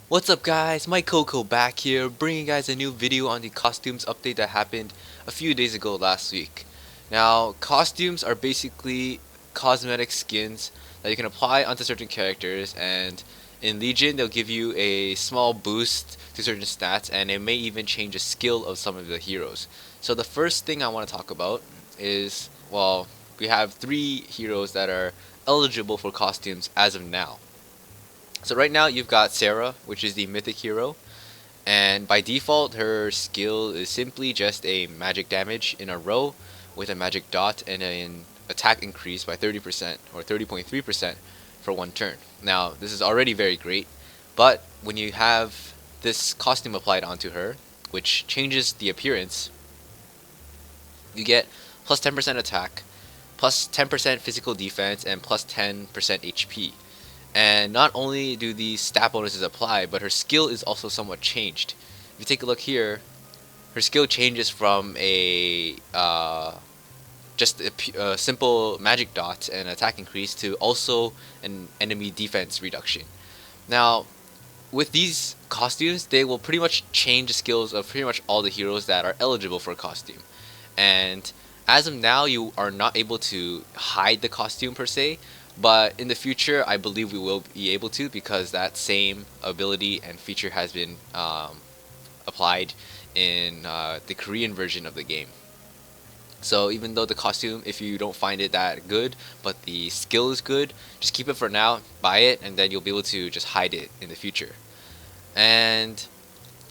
What's up guys, MikeCoco back here, bringing you guys a new video on the costumes update that happened a few days ago last week. Now, costumes are basically cosmetic skins that you can apply onto certain characters, and in Legion they'll give you a small boost to certain stats, and it may even change the skill of some of the heroes. So the first thing I want to talk about is, well, we have 3 heroes that are eligible for costumes as of now. So right now you've got Sara, which is the mythic hero, and by default her skill is simply just a magic damage in a row with a magic dot and an attack increase by 30% or 30.3% for one turn. Now this is already very great, but when you have this costume applied onto her, which changes the appearance, you get plus 10% attack, plus 10% physical defense, and plus 10% HP. And not only do these stat bonuses apply, but her skill is also somewhat changed. If you take a look here, her skill changes from a just a simple magic dot and attack increase to also an enemy defense reduction. Now, with these costumes, they will pretty much change the skills of pretty much all the heroes that are eligible for a costume. And as of now, you are not able to hide the costume per se, but in the future, I believe we will be able to, because that same ability and feature has been applied in the Korean version of the game. So even though the costume, if you don't find it that good, but the skill is good, just keep it for now, buy it, and then you'll be able to just hide it in the future. And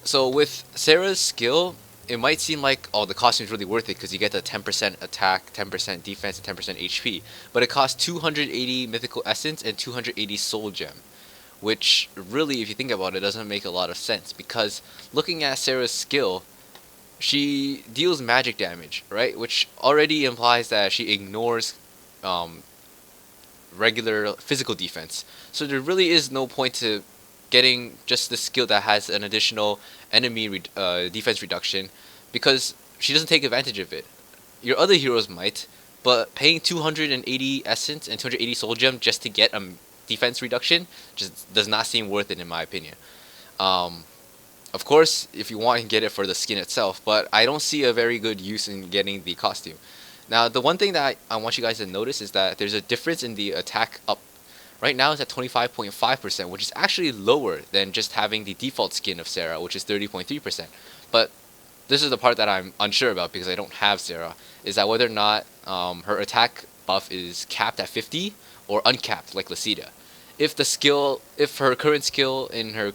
so with Sarah's skill, it might seem like, oh, the costume is really worth it because you get the 10% attack, 10% defense, and 10% HP. But it costs 280 mythical essence and 280 soul gem, which really, if you think about it, doesn't make a lot of sense, because looking at Sarah's skill, she deals magic damage, right? Which already implies that she ignores um, regular physical defense. So there really is no point to getting just the skill that has an additional enemy defense reduction, because she doesn't take advantage of it. Your other heroes might, but paying 280 essence and 280 soul gem just to get a defense reduction just does not seem worth it in my opinion. Um, of course, if you want, you can get it for the skin itself, but I don't see a very good use in getting the costume. Now, the one thing that I want you guys to notice is that there's a difference in the attack up. Right now it's at 25.5%, which is actually lower than just having the default skin of Sara, which is 30.3%. But this is the part that I'm unsure about because I don't have Sara, is that whether or not her attack buff is capped at 50 or uncapped like Lacita. If her current skill in her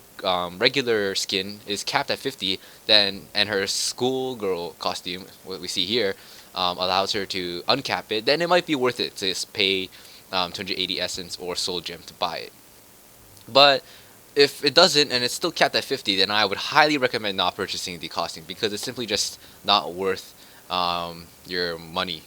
regular skin is capped at 50, then and her schoolgirl costume, what we see here, allows her to uncap it, then it might be worth it to just pay 280 essence or soul gem to buy it. But if it doesn't and it's still capped at 50, then I would highly recommend not purchasing the costume because it's simply just not worth your money.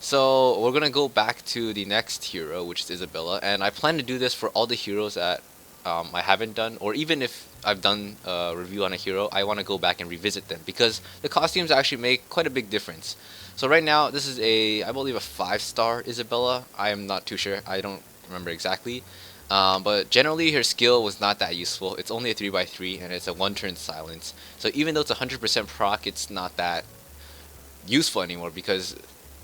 So we're gonna go back to the next hero, which is Isabella, and I plan to do this for all the heroes that I haven't done, or even if I've done a review on a hero, I want to go back and revisit them because the costumes actually make quite a big difference. So right now, this is I believe a 5-star Isabella. I am not too sure. I don't remember exactly. But generally, her skill was not that useful. It's only a 3x3, and it's a 1-turn silence. So even though it's 100% proc, it's not that useful anymore because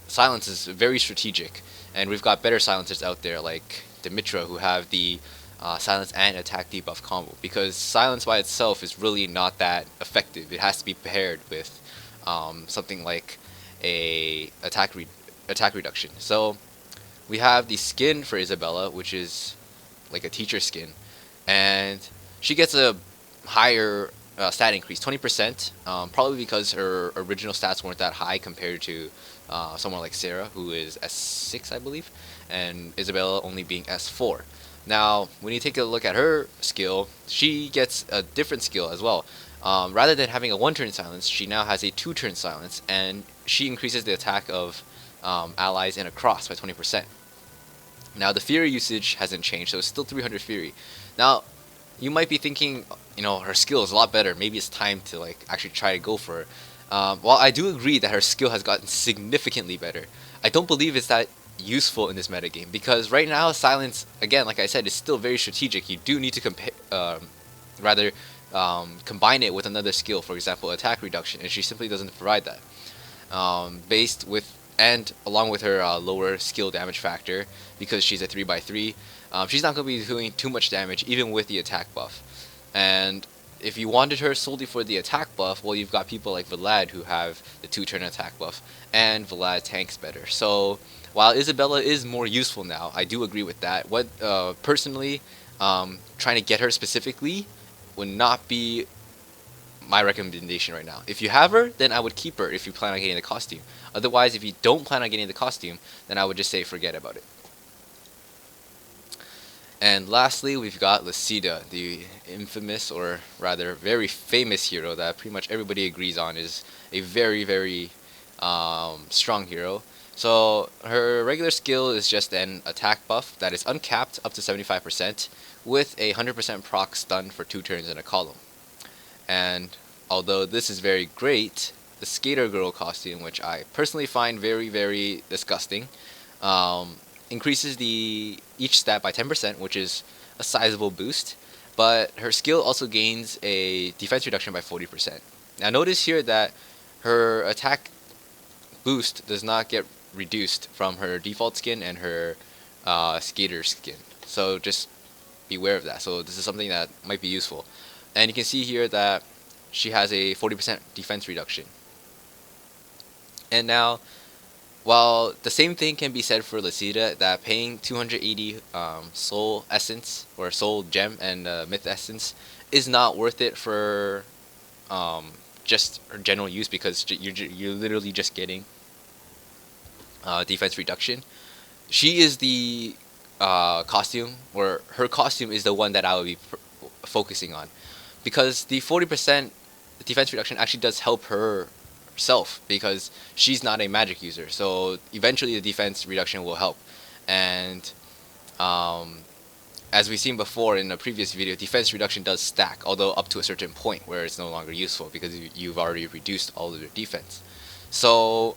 silence is very strategic, and we've got better silencers out there like Dimitra who have the silence and attack debuff combo, because silence by itself is really not that effective. It has to be paired with something like a attack reduction. So we have the skin for Isabella, which is like a teacher skin, and she gets a higher stat increase, 20%, probably because her original stats weren't that high compared to someone like Sara, who is S6, I believe, and Isabella only being S4. Now, when you take a look at her skill, she gets a different skill as well. Rather than having a 1-turn silence, she now has a 2-turn silence, and she increases the attack of allies in a cross by 20%. Now, the Fury usage hasn't changed, so it's still 300 Fury. Now, you might be thinking, her skill is a lot better. Maybe it's time to like actually try to go for her. While I do agree that her skill has gotten significantly better, I don't believe it's that useful in this metagame, because right now silence, again, like I said, is still very strategic. You do need to compare, rather combine it with another skill, for example attack reduction, and she simply doesn't provide that. Based with, and along with her lower skill damage factor, because she's a 3x3, she's not going to be doing too much damage even with the attack buff. And if you wanted her solely for the attack buff, well, you've got people like Vlad who have the 2-turn attack buff, and Vlad tanks better. So while Isabella is more useful now, I do agree with that. What personally, trying to get her specifically would not be my recommendation right now. If you have her, then I would keep her if you plan on getting the costume. Otherwise, if you don't plan on getting the costume, then I would just say forget about it. And lastly, we've got Lacita, the infamous, or rather very famous hero that pretty much everybody agrees on is a very, very strong hero. So her regular skill is just an attack buff that is uncapped up to 75% with a 100% proc stun for 2 turns in a column. And although this is very great, the Skater Girl costume, which I personally find very, very disgusting, increases each stat by 10%, which is a sizable boost, but her skill also gains a defense reduction by 40%. Now notice here that her attack boost does not get reduced from her default skin and her skater skin, so just beware of that. So this is something that might be useful. And you can see here that she has a 40% defense reduction. And now, while the same thing can be said for Lacita, that paying 280 soul essence or soul gem and myth essence is not worth it for just her general use, because you're literally just getting defense reduction. She is the costume, or her costume is the one that I would be focusing on, because the 40% defense reduction actually does help herself, because she's not a magic user, so eventually the defense reduction will help. And as we've seen before in a previous video, defense reduction does stack, although up to a certain point where it's no longer useful because you've already reduced all of your defense. So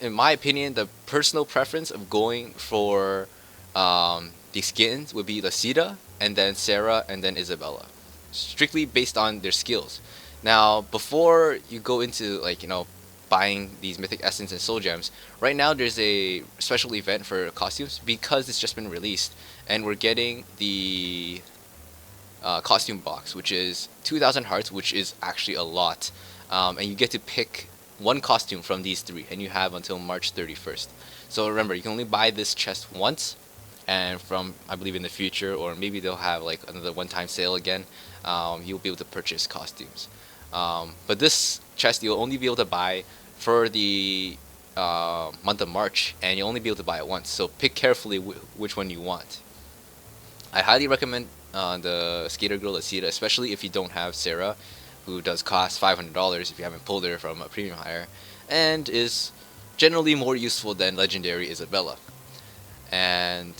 in my opinion, the personal preference of going for the skins would be Lacita, and then Sara, and then Isabella, strictly based on their skills. Now, before you go into, like, buying these mythic essence and soul gems, right now there's a special event for costumes because it's just been released, and we're getting the costume box, which is 2,000 hearts, which is actually a lot, and you get to pick one costume from these 3, and you have until March 31st. So remember, you can only buy this chest once, and from, I believe, in the future, or maybe they'll have like another one-time sale again, you'll be able to purchase costumes. But this chest you'll only be able to buy for the month of March, and you'll only be able to buy it once, so pick carefully which one you want. I highly recommend the Skater Girl Lacita, especially if you don't have Sara, who does cost $500 if you haven't pulled her from a premium hire, and is generally more useful than legendary Isabella. And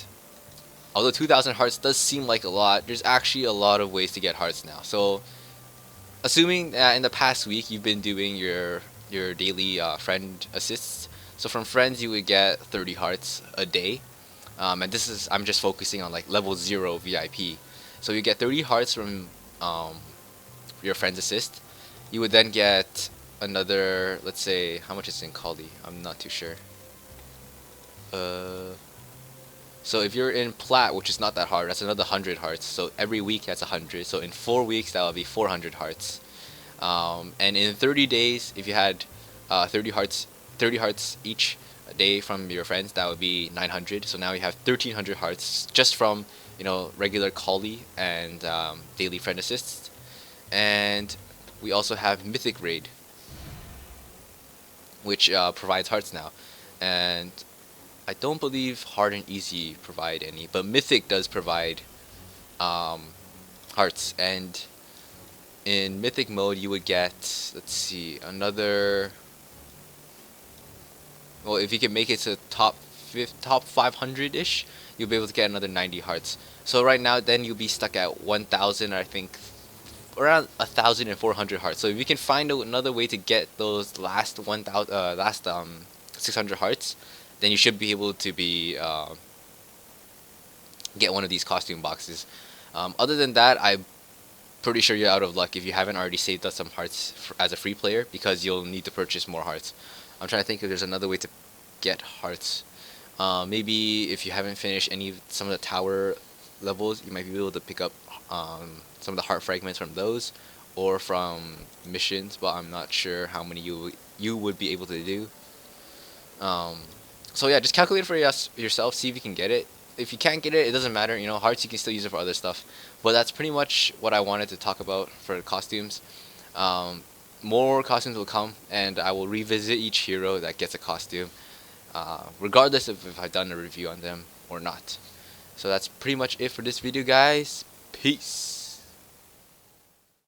although 2,000 hearts does seem like a lot, there's actually a lot of ways to get hearts now. So assuming that in the past week you've been doing your daily friend assists, so from friends you would get 30 hearts a day, and this is, I'm just focusing on like level 0 VIP. So you get 30 hearts from your friend's assist. You would then get another, let's say, how much is in Coli? I'm not too sure. So if you're in Plat, which is not that hard, that's another 100 hearts. So every week that's 100. So in 4 weeks that would be 400 hearts. And in 30 days, if you had 30 hearts each day from your friends, that would be 900. So now you have 1,300 hearts just from regular Coli and daily friend assists. And we also have Mythic Raid, which provides hearts now. And I don't believe Hard and Easy provide any, but Mythic does provide hearts. And in Mythic mode you would get, let's see, another, well, if you can make it to top 500-ish, you'll be able to get another 90 hearts. So right now then you'll be stuck at 1,000, I think around 1,400 hearts. So if you can find another way to get those last 600 hearts, then you should be able to get one of these costume boxes. Other than that, I'm pretty sure you're out of luck if you haven't already saved up some hearts as a free player, because you'll need to purchase more hearts. I'm trying to think if there's another way to get hearts. Maybe if you haven't finished some of the tower levels, you might be able to pick up some of the heart fragments from those, or from missions, but I'm not sure how many you would be able to do. So yeah, just calculate it for yourself, see if you can get it. If you can't get it, it doesn't matter. You know, hearts you can still use it for other stuff. But that's pretty much what I wanted to talk about for the costumes. Um, More costumes will come, and I will revisit each hero that gets a costume, regardless of if I've done a review on them or not. So that's pretty much it for this video, guys. Peace.